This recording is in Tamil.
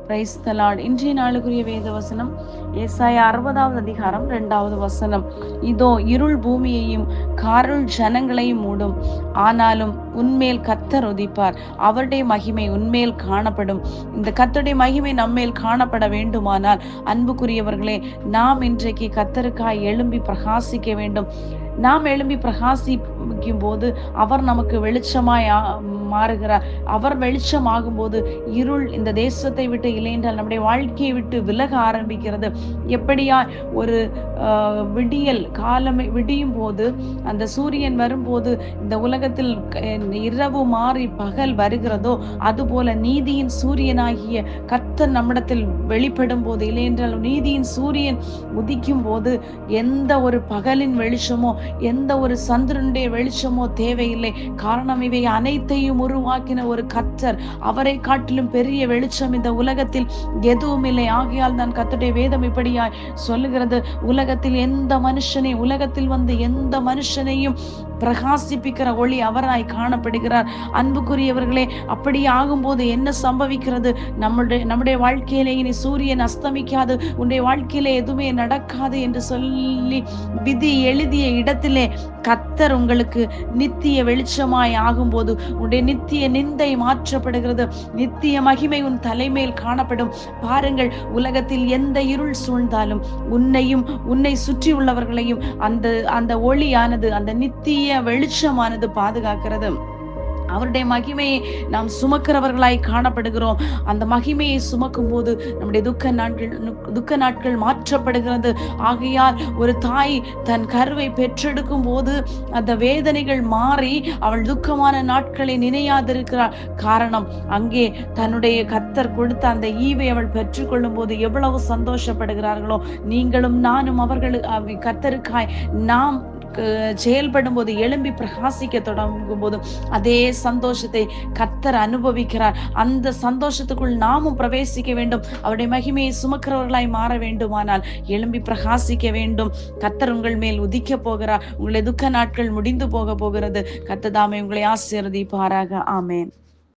Praise the Lord. இன்றைய நாளுக்குரிய வேத வசனம் ஏசாயா 60வது அதிகாரம் 2வது வசனம். இதோ இருள் பூமியையும் காருள் ஜனங்களையும் மூடும், ஆனாலும் உன்மேல் கர்த்தர் உதிப்பார், அவருடைய மகிமை உன்மேல் காணப்படும். இந்த கர்த்தருடைய மகிமை நம்மேல் காணப்பட வேண்டுமானால் அன்புக்குரியவர்களே, நாம் இன்றைக்கு கர்த்தருக்காய் எழும்பி பிரகாசிக்க வேண்டும். நாம் எழும்பி பிரகாசிக்கும் போது அவர் நமக்கு வெளிச்சமாய் மாறுகிறார். அவர் வெளிச்சம் ஆகும்போது இருள் இந்த தேசத்தை விட்டு இல்லையென்றால் நம்முடைய வாழ்க்கையை விட்டு விலக ஆரம்பிக்கிறது. எப்படியா ஒரு விடியல் காலம் விடியும் போது, அந்த சூரியன் வரும்போது இந்த உலகத்தில் இரவு மாறி பகல் வருகிறதோ, அதுபோல நீதியின் சூரியனாகிய கர்த்தர் நம்மிடத்தில் வெளிப்படும் போது, இல்லையென்றால் நீதியின் சூரியன் உதிக்கும் போது எந்த ஒரு பகலின் வெளிச்சமோ எந்த ஒரு சந்திரனுடைய வெளிச்சமோ தேவையில்லை. காரணம், இவை அனைத்தையும் உருவாக்கின ஒரு கர்த்தர், அவரை காட்டிலும் பெரிய வெளிச்சம் இந்த உலகத்தில் எதுவும் இல்லை. ஆகையால் தான் கர்த்தருடைய வேதம் இப்படியாய் சொல்லுகிறது, உலகத்தில் உலகத்தில் வந்து எந்த மனுஷனையும் பிரகாசிப்பிக்கிற ஒளி அவராய் காணப்படுகிறார். அன்புக்குரியவர்களே, அப்படி ஆகும்போது என்ன சம்பவிக்கிறது? நம்முடைய வாழ்க்கையிலே இனி சூரியன் அஸ்தமிக்காது, உன்னுடைய வாழ்க்கையிலே எதுவுமே நடக்காது என்று சொல்லி விதி எழுதிய இடத்திலே கர்த்தர் உங்களுக்கு நித்திய வெளிச்சமாய் ஆகும்போது உன்னுடைய நித்திய நிந்தை மாற்றப்படுகிறது, நித்திய மகிமை உன் தலைமையில் காணப்படும். பாருங்கள், உலகத்தில் எந்த இருள் சூழ்ந்தாலும் உன்னை சுற்றி உள்ளவர்களையும் அந்த ஒளியானது, அந்த நித்திய வெளிச்சமானது பாதுகாக்கிறது. அவருடைய மகிமையை நாம் சுமக்கிறவர்களாய் காணப்படுகிறோம். அந்த மகிமையை சுமக்கும் போது நம்முடைய துக்க நாட்கள் மாற்றப்படுகிறது. ஆகையால் ஒரு தாய் தன் கருவை பெற்றெடுக்கும் போது அந்த வேதனைகள் மாறி அவள் துக்கமான நாட்களை நினையாதிருக்கிறாள். காரணம், அங்கே தன்னுடைய கர்த்தர் கொடுத்த அந்த ஈவை அவள் பெற்றுக்கொள்ளும் போது எவ்வளவு சந்தோஷப்படுகிறார்களோ, நீங்களும் நானும் கர்த்தருக்காய் நாம் செயல்படும் போது, எழும்பி பிரகாசிக்க தொடங்கும் போது அதே சந்தோஷத்தை கர்த்தர் அனுபவிக்கிறார். அந்த சந்தோஷத்துக்குள் நாமும் பிரவேசிக்க வேண்டும். அவருடைய மகிமையை சுமக்கிறவர்களாய் மாற வேண்டுமானால் எழும்பி பிரகாசிக்க வேண்டும். கர்த்தர் உங்கள் மேல் உதிக்க போகிறார். உங்களுடைய துக்க நாட்கள் முடிந்து போக போகிறது. கர்த்தர் தாமே உங்களை ஆசீர்வதிப்பாராக. ஆமென்.